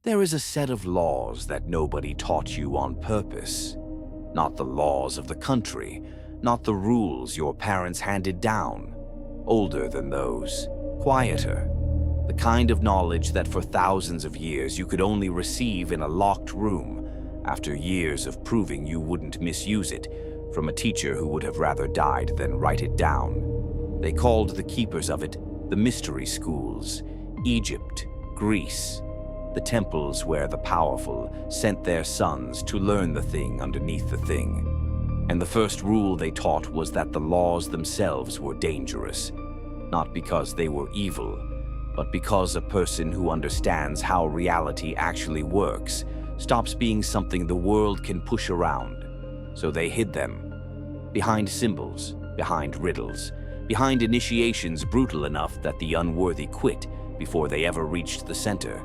There is a set of laws that nobody taught you on purpose. Not the laws of the country, not the rules your parents handed down. Older than those, quieter. The kind of knowledge that for thousands of years you could only receive in a locked room after years of proving you wouldn't misuse it from a teacher who would have rather died than write it down. They called the keepers of it the mystery schools, Egypt, Greece, the temples where the powerful sent their sons to learn the thing underneath the thing. And the first rule they taught was that the laws themselves were dangerous, not because they were evil, but because a person who understands how reality actually works stops being something the world can push around. So they hid them. Behind symbols, behind riddles, behind initiations brutal enough that the unworthy quit before they ever reached the center.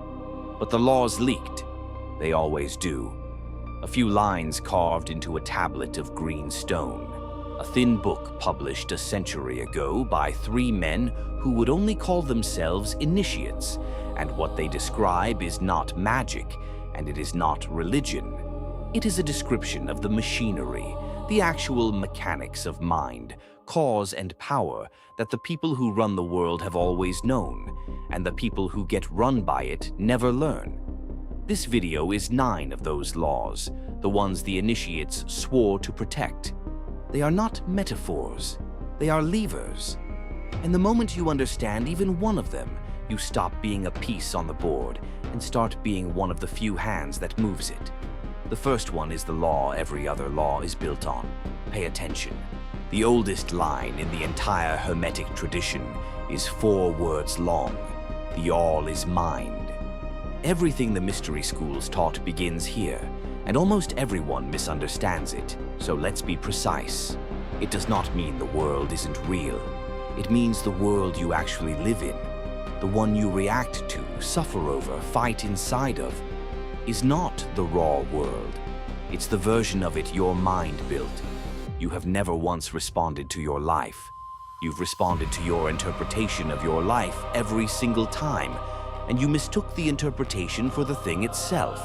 But the laws leaked. They always do. A few lines carved into a tablet of green stone. A thin book published a century ago by 3 men who would only call themselves initiates, and what they describe is not magic, and it is not religion. It is a description of the machinery, the actual mechanics of mind, cause and power that the people who run the world have always known, and the people who get run by it never learn. This video is 9 of those laws, the ones the initiates swore to protect. They are not metaphors, they are levers. And the moment you understand even one of them, you stop being a piece on the board and start being one of the few hands that moves it. The first one is the law every other law is built on. Pay attention. The oldest line in the entire Hermetic tradition is 4 words long. The all is mind. Everything the mystery schools taught begins here, and almost everyone misunderstands it, so let's be precise. It does not mean the world isn't real. It means the world you actually live in, the one you react to, suffer over, fight inside of, is not the raw world. It's the version of it your mind built. You have never once responded to your life. You've responded to your interpretation of your life every single time, and you mistook the interpretation for the thing itself.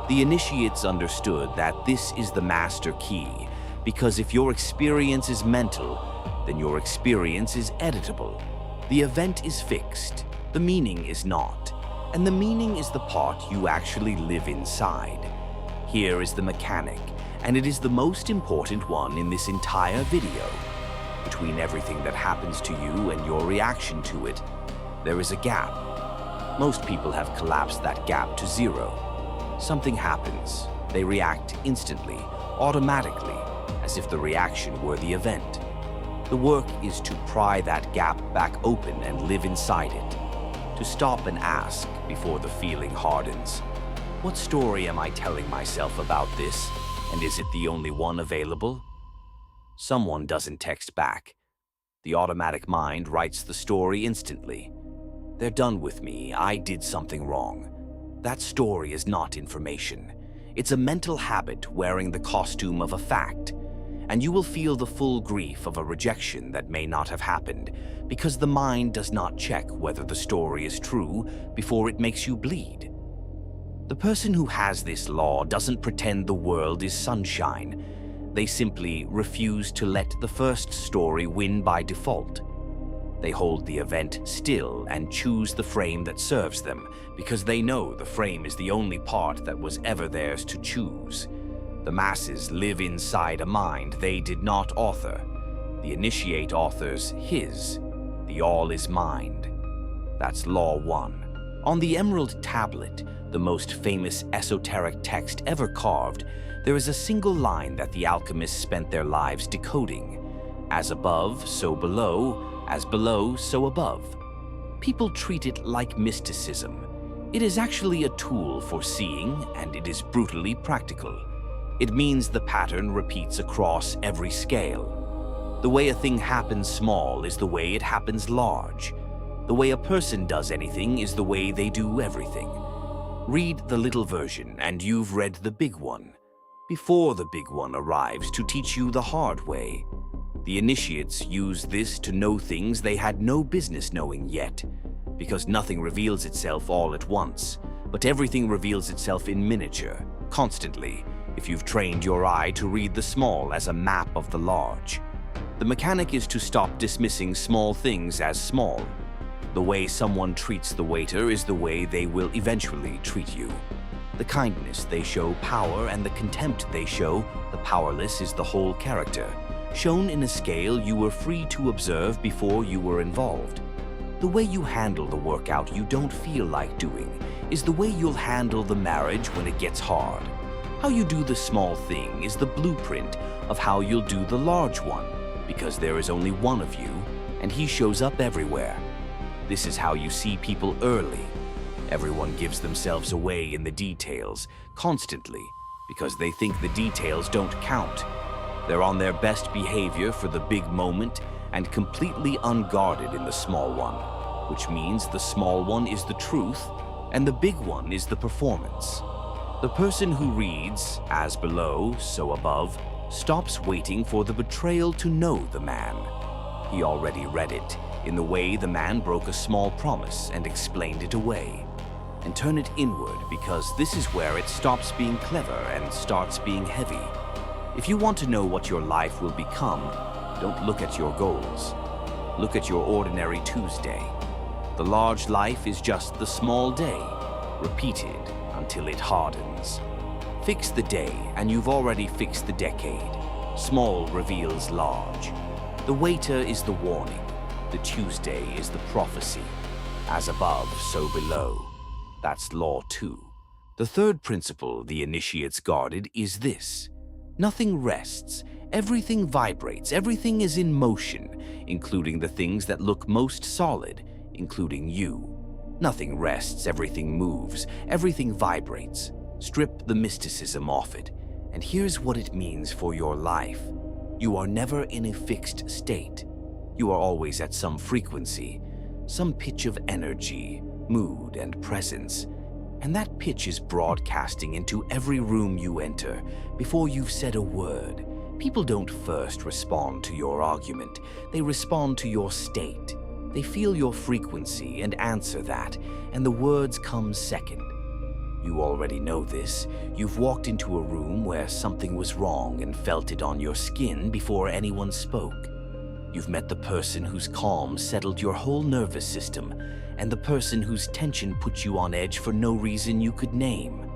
The initiates understood that this is the master key, because if your experience is mental, then your experience is editable. The event is fixed, the meaning is not, and the meaning is the part you actually live inside. Here is the mechanic, and it is the most important one in this entire video. Between everything that happens to you and your reaction to it, there is a gap. Most people have collapsed that gap to 0. Something happens. They react instantly, automatically, as if the reaction were the event. The work is to pry that gap back open and live inside it. To stop and ask before the feeling hardens. What story am I telling myself about this? And is it the only one available? Someone doesn't text back. The automatic mind writes the story instantly. They're done with me. I did something wrong. That story is not information. It's a mental habit wearing the costume of a fact. And you will feel the full grief of a rejection that may not have happened because the mind does not check whether the story is true before it makes you bleed. The person who has this law doesn't pretend the world is sunshine. They simply refuse to let the first story win by default. They hold the event still and choose the frame that serves them because they know the frame is the only part that was ever theirs to choose. The masses live inside a mind they did not author. The initiate authors his. The all is mind. That's Law 1. On the Emerald Tablet, the most famous esoteric text ever carved, there is a single line that the alchemists spent their lives decoding. As above, so below. As below, so above. People treat it like mysticism. It is actually a tool for seeing, and it is brutally practical. It means the pattern repeats across every scale. The way a thing happens small is the way it happens large. The way a person does anything is the way they do everything. Read the little version and you've read the big one. Before the big one arrives to teach you the hard way. The initiates use this to know things they had no business knowing yet, because nothing reveals itself all at once. but everything reveals itself in miniature, constantly, if you've trained your eye to read the small as a map of the large. The mechanic is to stop dismissing small things as small. The way someone treats the waiter is the way they will eventually treat you. The kindness they show power, and the contempt they show the powerless is the whole character, shown in a scale you were free to observe before you were involved. The way you handle the workout you don't feel like doing is the way you'll handle the marriage when it gets hard. How you do the small thing is the blueprint of how you'll do the large one, because there is only one of you, and he shows up everywhere. This is how you see people early. Everyone gives themselves away in the details, constantly, because they think the details don't count. They're on their best behavior for the big moment and completely unguarded in the small one, which means the small one is the truth and the big one is the performance. The person who reads, as below, so above, stops waiting for the betrayal to know the man. He already read it, in the way the man broke a small promise and explained it away. And turn it inward, because this is where it stops being clever and starts being heavy. If you want to know what your life will become, don't look at your goals. Look at your ordinary Tuesday. The large life is just the small day, repeated until it hardens. Fix the day, and you've already fixed the decade. Small reveals large. The waiter is the warning. The Tuesday is the prophecy. As above, so below. That's law 2. The third principle the initiates guarded is this. Nothing rests. Everything vibrates. Everything is in motion, including the things that look most solid, including you. Nothing rests. Everything moves. Everything vibrates. Strip the mysticism off it, and here's what it means for your life. You are never in a fixed state. You are always at some frequency, some pitch of energy, mood, and presence. And that pitch is broadcasting into every room you enter before you've said a word. People don't first respond to your argument. They respond to your state. They feel your frequency and answer that, and the words come second. You already know this. You've walked into a room where something was wrong and felt it on your skin before anyone spoke. You've met the person whose calm settled your whole nervous system, and the person whose tension put you on edge for no reason you could name.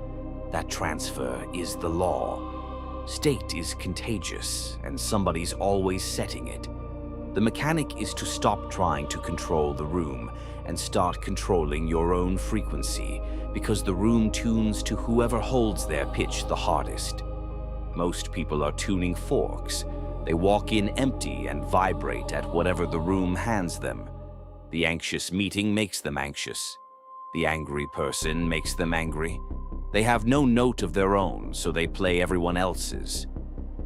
That transfer is the law. State is contagious, and somebody's always setting it. The mechanic is to stop trying to control the room and start controlling your own frequency, because the room tunes to whoever holds their pitch the hardest. Most people are tuning forks. They walk in empty and vibrate at whatever the room hands them. The anxious meeting makes them anxious. The angry person makes them angry. They have no note of their own, so they play everyone else's.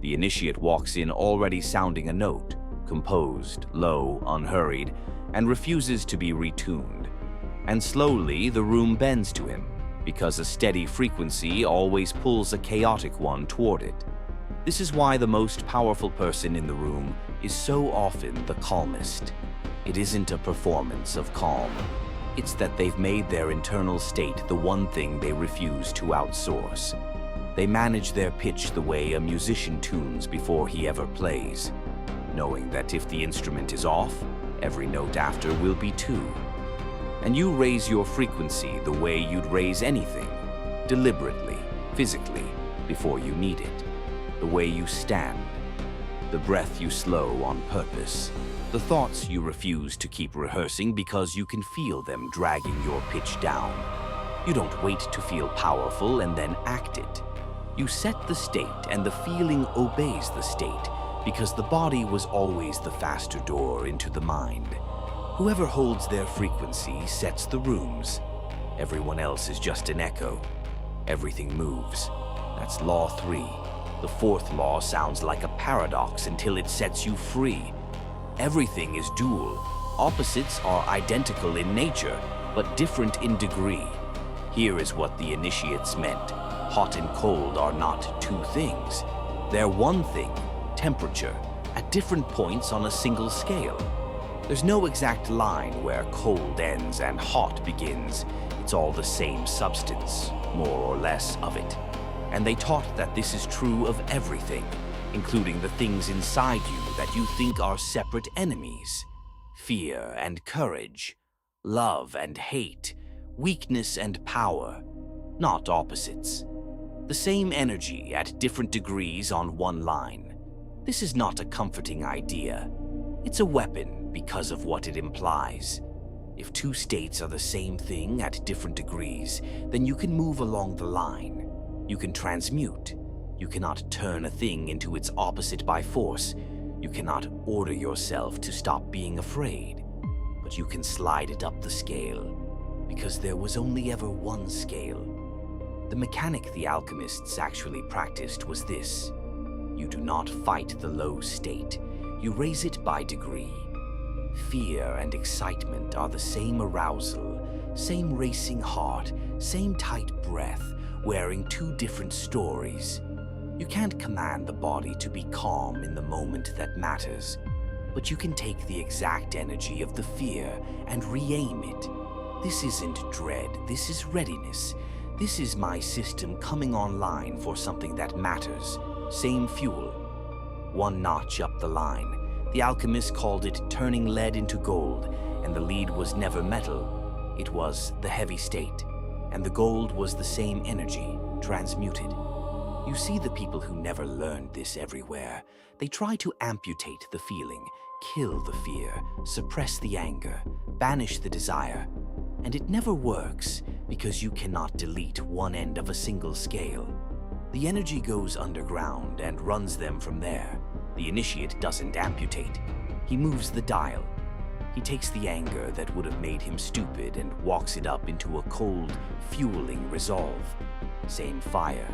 The initiate walks in already sounding a note, composed, low, unhurried, and refuses to be retuned. And slowly the room bends to him, because a steady frequency always pulls a chaotic one toward it. This is why the most powerful person in the room is so often the calmest. It isn't a performance of calm. It's that they've made their internal state the one thing they refuse to outsource. They manage their pitch the way a musician tunes before he ever plays, knowing that if the instrument is off, every note after will be too. And you raise your frequency the way you'd raise anything, deliberately, physically, before you need it. The way you stand, the breath you slow on purpose, the thoughts you refuse to keep rehearsing because you can feel them dragging your pitch down. You don't wait to feel powerful and then act it. You set the state, and the feeling obeys the state, because the body was always the faster door into the mind. Whoever holds their frequency sets the rooms. Everyone else is just an echo. Everything moves. That's law 3. The fourth law sounds like a paradox until it sets you free. Everything is dual. Opposites are identical in nature, but different in degree. Here is what the initiates meant. Hot and cold are not two things. They're one thing, temperature, at different points on a single scale. There's no exact line where cold ends and hot begins. It's it's all the same substance, more or less of it. And they taught that this is true of everything, including the things inside you that you think are separate enemies. Fear and courage, love and hate, weakness and power, not opposites. The same energy at different degrees on one line. This is not a comforting idea. It's a weapon because of what it implies. If two states are the same thing at different degrees, then you can move along the line. You can transmute. You cannot turn a thing into its opposite by force. You cannot order yourself to stop being afraid. But you can slide it up the scale, because there was only ever one scale. The mechanic the alchemists actually practiced was this. You do not fight the low state. You raise it by degree. Fear and excitement are the same arousal, same racing heart, same tight breath, wearing two different stories. You can't command the body to be calm in the moment that matters, but you can take the exact energy of the fear and re-aim it. This isn't dread, this is readiness. This is my system coming online for something that matters. Same fuel. One notch up the line. The alchemists called it turning lead into gold, and the lead was never metal. It was the heavy state, and the gold was the same energy, transmuted. You see the people who never learned this everywhere. They try to amputate the feeling, kill the fear, suppress the anger, banish the desire. And it never works, because you cannot delete one end of a single scale. The energy goes underground and runs them from there. The initiate doesn't amputate. He moves the dial. He takes the anger that would have made him stupid and walks it up into a cold, fueling resolve. Same fire,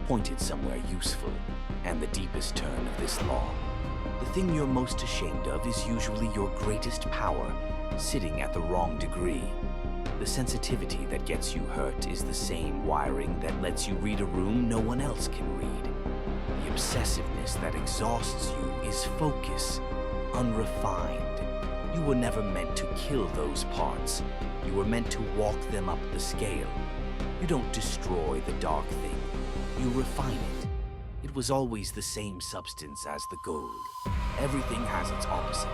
pointed somewhere useful, and the deepest turn of this law. The thing you're most ashamed of is usually your greatest power, sitting at the wrong degree. The sensitivity that gets you hurt is the same wiring that lets you read a room no one else can read. The obsessiveness that exhausts you is focus, unrefined. You were never meant to kill those parts. You were meant to walk them up the scale. You don't destroy the dark thing. You refine it. It was always the same substance as the gold. Everything has its opposite.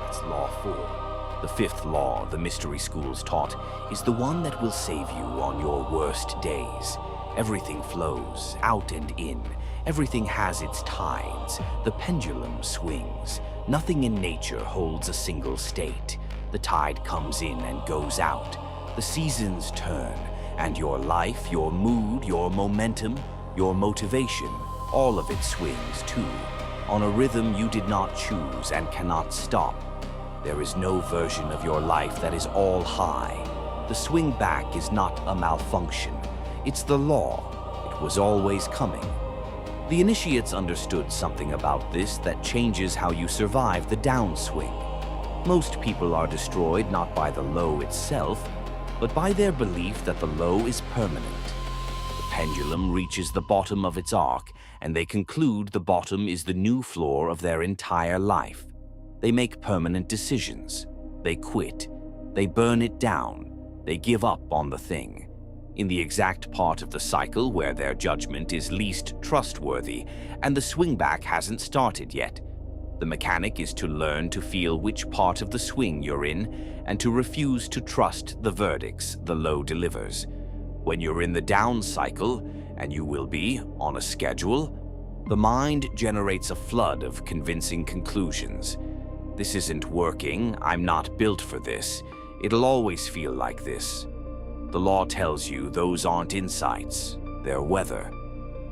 That's Law 4. The fifth law the mystery schools taught is the one that will save you on your worst days. Everything flows, out and in. Everything has its tides. The pendulum swings. Nothing in nature holds a single state. The tide comes in and goes out. The seasons turn, and your life, your mood, your momentum, your motivation, all of it swings too, on a rhythm you did not choose and cannot stop. There is no version of your life that is all high. The swing back is not a malfunction. It's the law. It was always coming. The initiates understood something about this that changes how you survive the downswing. Most people are destroyed not by the low itself, but by their belief that the low is permanent. The pendulum reaches the bottom of its arc, and they conclude the bottom is the new floor of their entire life. They make permanent decisions. They quit. They burn it down. They give up on the thing. In the exact part of the cycle where their judgment is least trustworthy, and the swingback hasn't started yet. The mechanic is to learn to feel which part of the swing you're in, and to refuse to trust the verdicts the low delivers. When you're in the down cycle, and you will be on a schedule, the mind generates a flood of convincing conclusions. This isn't working, I'm not built for this, it'll always feel like this. The law tells you those aren't insights, they're weather.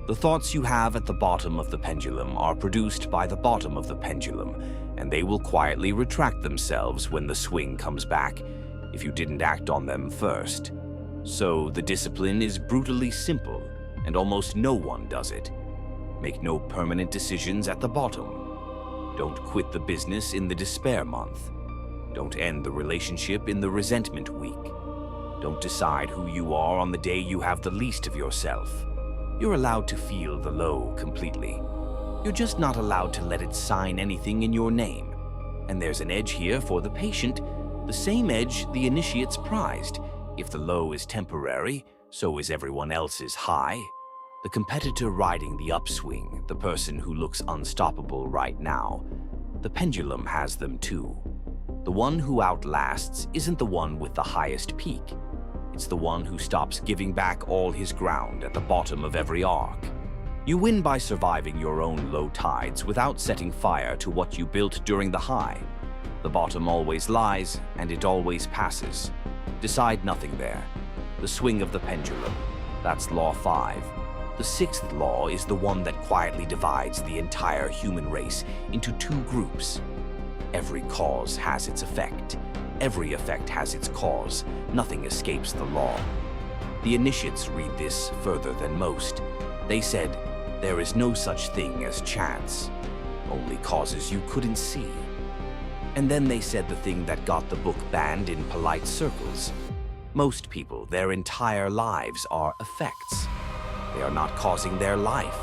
The thoughts you have at the bottom of the pendulum are produced by the bottom of the pendulum, and they will quietly retract themselves when the swing comes back, if you didn't act on them first. So the discipline is brutally simple, and almost no one does it. Make no permanent decisions at the bottom. Don't quit the business in the despair month. Don't end the relationship in the resentment week. Don't decide who you are on the day you have the least of yourself. You're allowed to feel the low completely. You're just not allowed to let it sign anything in your name. And there's an edge here for the patient, the same edge the initiates prized. If the low is temporary, so is everyone else's high. The competitor riding the upswing, the person who looks unstoppable right now, the pendulum has them too. The one who outlasts isn't the one with the highest peak. It's the one who stops giving back all his ground at the bottom of every arc. You win by surviving your own low tides without setting fire to what you built during the high. The bottom always lies, and it always passes. Decide nothing there. The swing of the pendulum. That's Law 5. The 6th law is the one that quietly divides the entire human race into two groups. Every cause has its effect. Every effect has its cause. Nothing escapes the law. The initiates read this further than most. They said, there is no such thing as chance, only causes you couldn't see. And then they said the thing that got the book banned in polite circles. Most people, their entire lives are effects. They are not causing their life.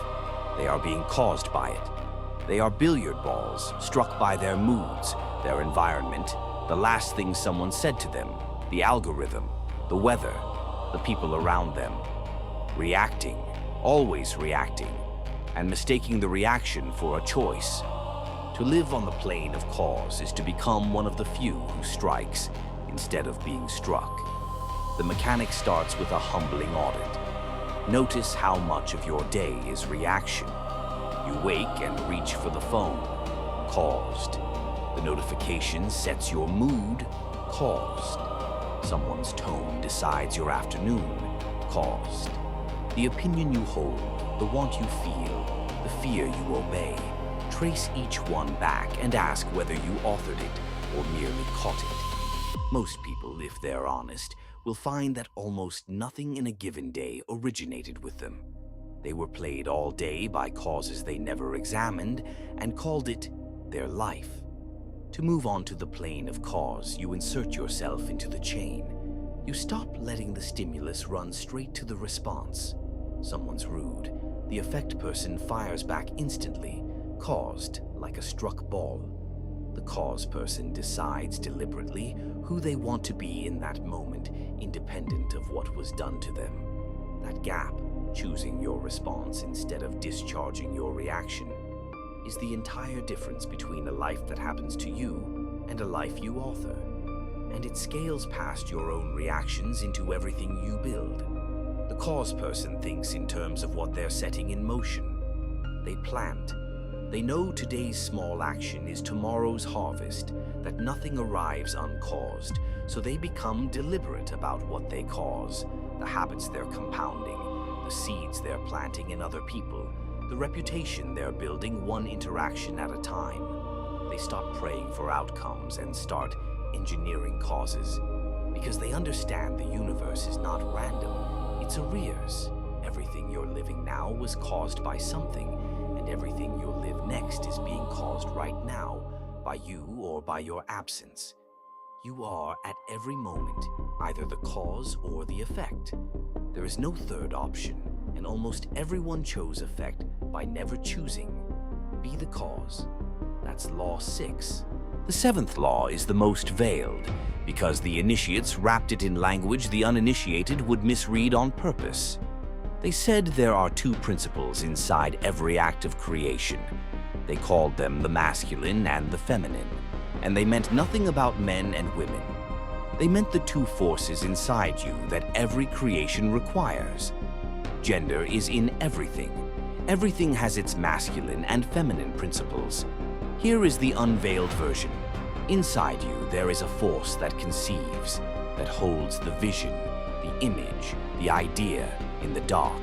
They are being caused by it. They are billiard balls, struck by their moods, their environment, the last thing someone said to them, the algorithm, the weather, the people around them. Reacting, always reacting, and mistaking the reaction for a choice. To live on the plane of cause is to become one of the few who strikes instead of being struck. The mechanic starts with a humbling audit. Notice how much of your day is reaction. You wake and reach for the phone, caused. The notification sets your mood, caused. Someone's tone decides your afternoon, caused. The opinion you hold, the want you feel, the fear you obey. Trace each one back and ask whether you authored it or merely caught it. Most people, if they're honest, will find that almost nothing in a given day originated with them. They were played all day by causes they never examined and called it their life. To move on to the plane of cause, you insert yourself into the chain. You stop letting the stimulus run straight to the response. Someone's rude. The effect person fires back instantly, caused like a struck ball. The cause person decides deliberately who they want to be in that moment, independent of what was done to them. That gap, choosing your response instead of discharging your reaction, is the entire difference between a life that happens to you and a life you author. And it scales past your own reactions into everything you build. The cause person thinks in terms of what they're setting in motion. They plant. They know today's small action is tomorrow's harvest, that nothing arrives uncaused, so they become deliberate about what they cause, the habits they're compounding, the seeds they're planting in other people, the reputation they're building one interaction at a time. They stop praying for outcomes and start engineering causes, because they understand the universe is not random, it's arrears. Everything you're living now was caused by something, and everything you'll live next is being caused right now, by you or by your absence. You are, at every moment, either the cause or the effect. There is no third option, and almost everyone chose effect by never choosing. Be the cause. That's Law 6. The 7th law is the most veiled, because the initiates wrapped it in language the uninitiated would misread on purpose. They said there are two principles inside every act of creation. They called them the masculine and the feminine, and they meant nothing about men and women. They meant the two forces inside you that every creation requires. Gender is in everything. Everything has its masculine and feminine principles. Here is the unveiled version. Inside you, there is a force that conceives, that holds the vision, the image, the idea in the dark,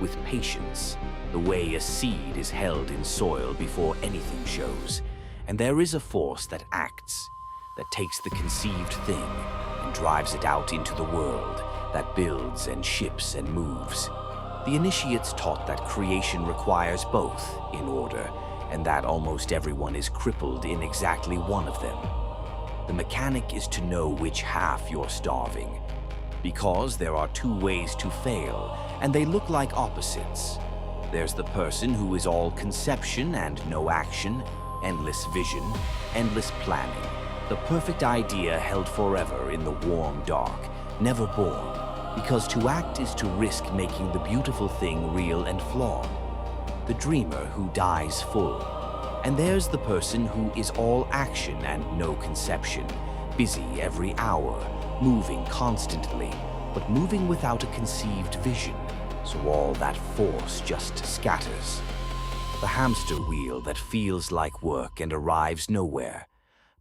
with patience, the way a seed is held in soil before anything shows. And there is a force that acts, that takes the conceived thing and drives it out into the world, that builds and ships and moves. The initiates taught that creation requires both in order, and that almost everyone is crippled in exactly one of them. The mechanic is to know which half you're starving, because there are two ways to fail, and they look like opposites. There's the person who is all conception and no action, endless vision, endless planning, the perfect idea held forever in the warm dark, never born, because to act is to risk making the beautiful thing real and flawed. The dreamer who dies full. And there's the person who is all action and no conception, busy every hour, moving constantly, but moving without a conceived vision, so all that force just scatters. The hamster wheel that feels like work and arrives nowhere.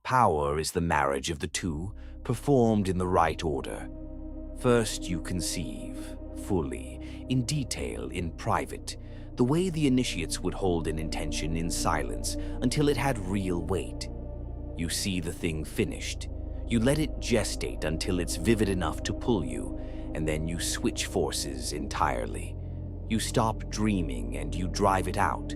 Power is the marriage of the two, performed in the right order. First you conceive, fully, in detail, in private, the way the initiates would hold an intention in silence until it had real weight. You see the thing finished. You let it gestate until it's vivid enough to pull you, and then you switch forces entirely. You stop dreaming and you drive it out.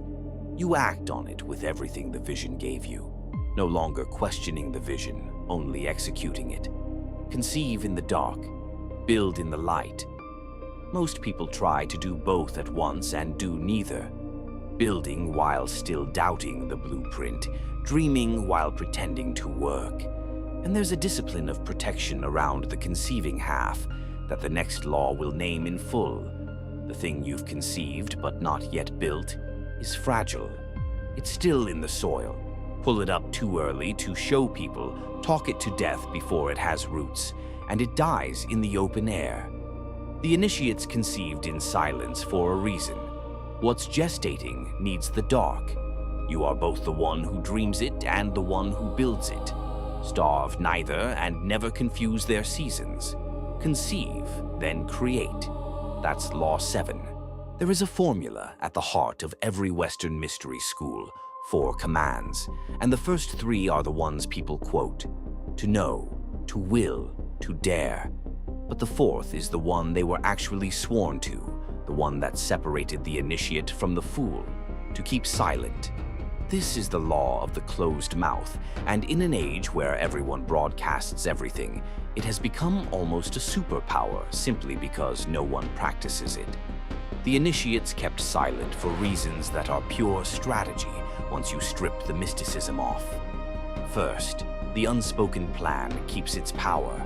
You act on it with everything the vision gave you, no longer questioning the vision, only executing it. Conceive in the dark, build in the light. Most people try to do both at once and do neither. Building while still doubting the blueprint, dreaming while pretending to work. And there's a discipline of protection around the conceiving half that the next law will name in full. The thing you've conceived but not yet built is fragile. It's still in the soil. Pull it up too early to show people, talk it to death before it has roots, and it dies in the open air. The initiate's conceived in silence for a reason. What's gestating needs the dark. You are both the one who dreams it and the one who builds it. Starve neither and never confuse their seasons. Conceive, then create. That's Law 7. There is a formula at the heart of every Western mystery school, 4 commands, and the first 3 are the ones people quote. To know, to will, to dare. But the 4th is the one they were actually sworn to, the one that separated the initiate from the fool, to keep silent. This is the law of the closed mouth, and in an age where everyone broadcasts everything, it has become almost a superpower simply because no one practices it. The initiates kept silent for reasons that are pure strategy once you strip the mysticism off. First, the unspoken plan keeps its power.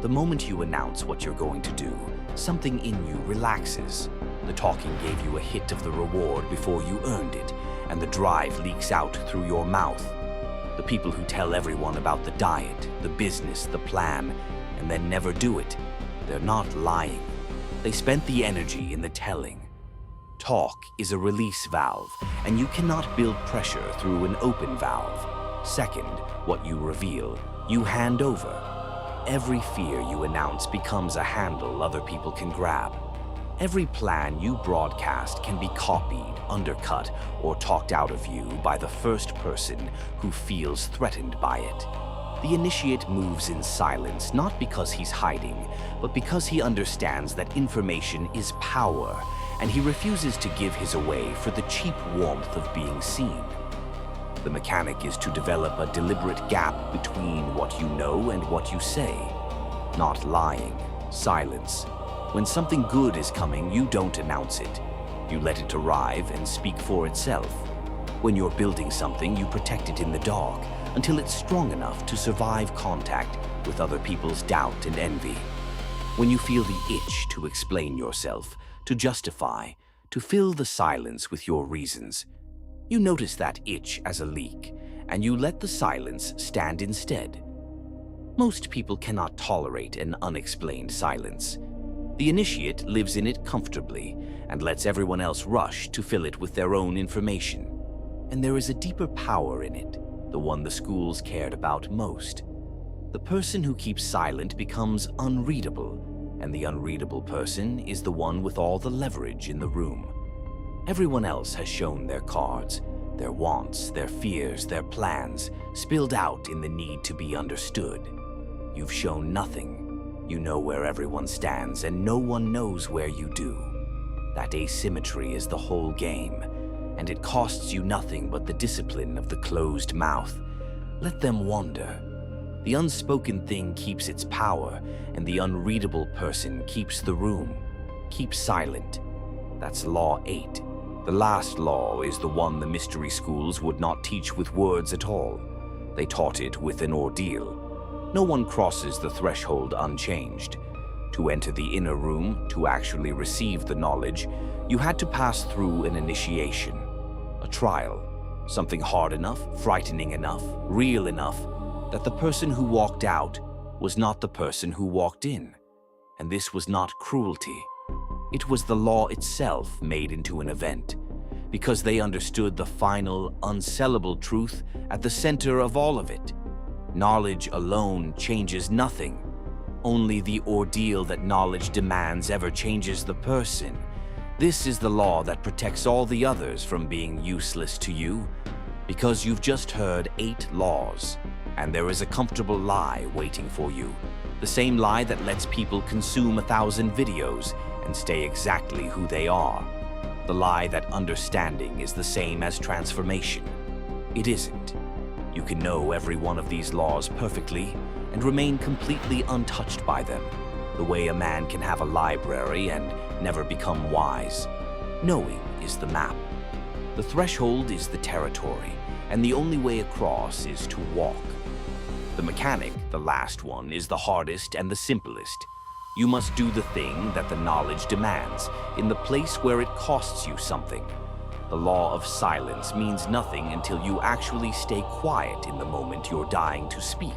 The moment you announce what you're going to do, something in you relaxes. The talking gave you a hit of the reward before you earned it, and the drive leaks out through your mouth. The people who tell everyone about the diet, the business, the plan, and then never do it, they're not lying. They spent the energy in the telling. Talk is a release valve, and you cannot build pressure through an open valve. Second, what you reveal, you hand over. Every fear you announce becomes a handle other people can grab. Every plan you broadcast can be copied, undercut, or talked out of you by the first person who feels threatened by it. The initiate moves in silence not because he's hiding, but because he understands that information is power, and he refuses to give his away for the cheap warmth of being seen. The mechanic is to develop a deliberate gap between what you know and what you say. Not lying, silence. When something good is coming, you don't announce it. You let it arrive and speak for itself. When you're building something, you protect it in the dark until it's strong enough to survive contact with other people's doubt and envy. When you feel the itch to explain yourself, to justify, to fill the silence with your reasons, you notice that itch as a leak, and you let the silence stand instead. Most people cannot tolerate an unexplained silence. The initiate lives in it comfortably and lets everyone else rush to fill it with their own information. And there is a deeper power in it, the one the schools cared about most. The person who keeps silent becomes unreadable, and the unreadable person is the one with all the leverage in the room. Everyone else has shown their cards, their wants, their fears, their plans, spilled out in the need to be understood. You've shown nothing. You know where everyone stands, and no one knows where you do. That asymmetry is the whole game, and it costs you nothing but the discipline of the closed mouth. Let them wander. The unspoken thing keeps its power, and the unreadable person keeps the room. Keep silent. That's Law 8. The last law is the one the mystery schools would not teach with words at all. They taught it with an ordeal. No one crosses the threshold unchanged. To enter the inner room, to actually receive the knowledge, you had to pass through an initiation, a trial, something hard enough, frightening enough, real enough, that the person who walked out was not the person who walked in. And this was not cruelty. It was the law itself made into an event, because they understood the final, unsellable truth at the center of all of it. Knowledge alone changes nothing. Only the ordeal that knowledge demands ever changes the person. This is the law that protects all the others from being useless to you, because you've just heard 8 laws, and there is a comfortable lie waiting for you. The same lie that lets people consume 1,000 videos and stay exactly who they are. The lie that understanding is the same as transformation. It isn't. You can know every one of these laws perfectly and remain completely untouched by them, the way a man can have a library and never become wise. Knowing is the map. The threshold is the territory, and the only way across is to walk. The mechanic, the last one, is the hardest and the simplest. You must do the thing that the knowledge demands, in the place where it costs you something. The law of silence means nothing until you actually stay quiet in the moment you're dying to speak.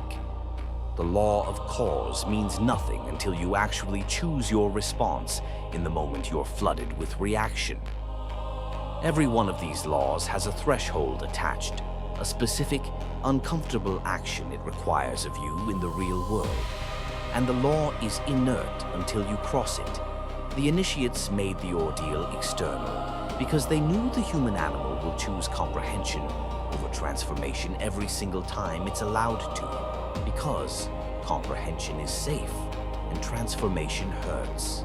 The law of cause means nothing until you actually choose your response in the moment you're flooded with reaction. Every one of these laws has a threshold attached, a specific, uncomfortable action it requires of you in the real world. And the law is inert until you cross it. The initiates made the ordeal external because they knew the human animal will choose comprehension over transformation every single time it's allowed to, because comprehension is safe and transformation hurts.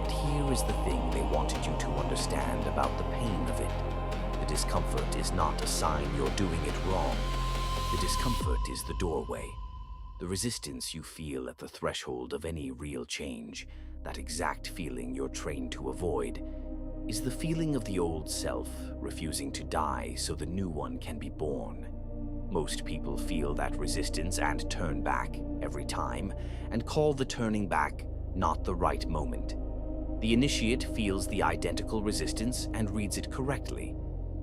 And here is the thing they wanted you to understand about the pain of it. The discomfort is not a sign you're doing it wrong. The discomfort is the doorway. The resistance you feel at the threshold of any real change, that exact feeling you're trained to avoid, is the feeling of the old self refusing to die so the new one can be born. Most people feel that resistance and turn back every time, and call the turning back not the right moment. The initiate feels the identical resistance and reads it correctly.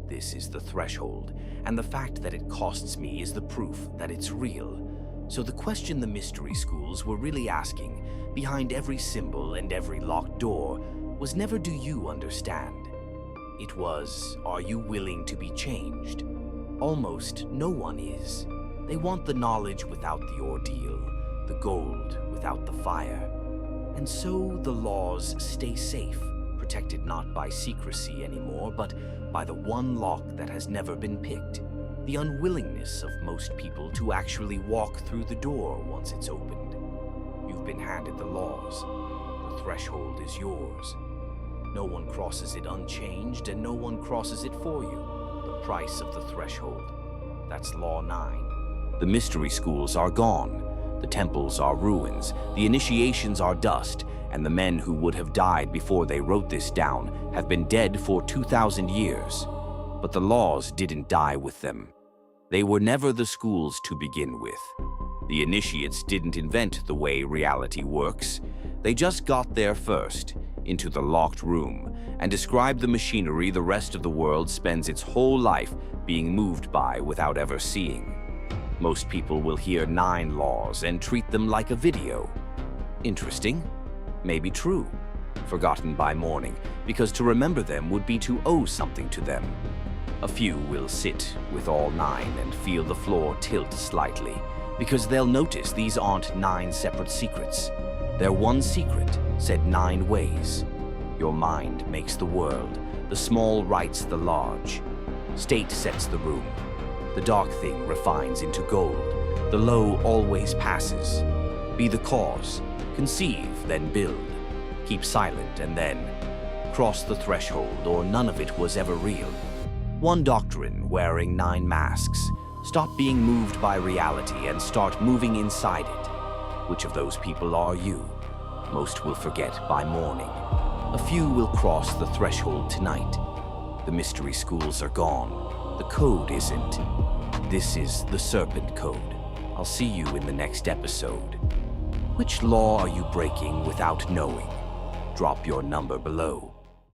This is the threshold, and the fact that it costs me is the proof that it's real. So the question the mystery schools were really asking, behind every symbol and every locked door, was never "do you understand?" It was, "Are you willing to be changed?" Almost no one is. They want the knowledge without the ordeal, the gold without the fire. And so the laws stay safe, protected not by secrecy anymore, but by the one lock that has never been picked. The unwillingness of most people to actually walk through the door once it's opened. You've been handed the laws. The threshold is yours. No one crosses it unchanged, and no one crosses it for you. The price of the threshold. That's Law 9. The mystery schools are gone. The temples are ruins. The initiations are dust. And the men who would have died before they wrote this down have been dead for 2,000 years. But the laws didn't die with them. They were never the schools to begin with. The initiates didn't invent the way reality works. They just got there first, into the locked room, and described the machinery the rest of the world spends its whole life being moved by without ever seeing. Most people will hear 9 laws and treat them like a video. Interesting? Maybe true. Forgotten by morning, because to remember them would be to owe something to them. A few will sit with all 9 and feel the floor tilt slightly, because they'll notice these aren't 9 separate secrets. They're one secret, said 9 ways. Your mind makes the world. The small writes the large. State sets the room. The dark thing refines into gold. The low always passes. Be the cause. Conceive, then build. Keep silent, and then cross the threshold, or none of it was ever real. One doctrine wearing 9 masks. Stop being moved by reality and start moving inside it. Which of those people are you? Most will forget by morning. A few will cross the threshold tonight. The mystery schools are gone. The code isn't. This is the Serpent Code. I'll see you in the next episode. Which law are you breaking without knowing? Drop your number below.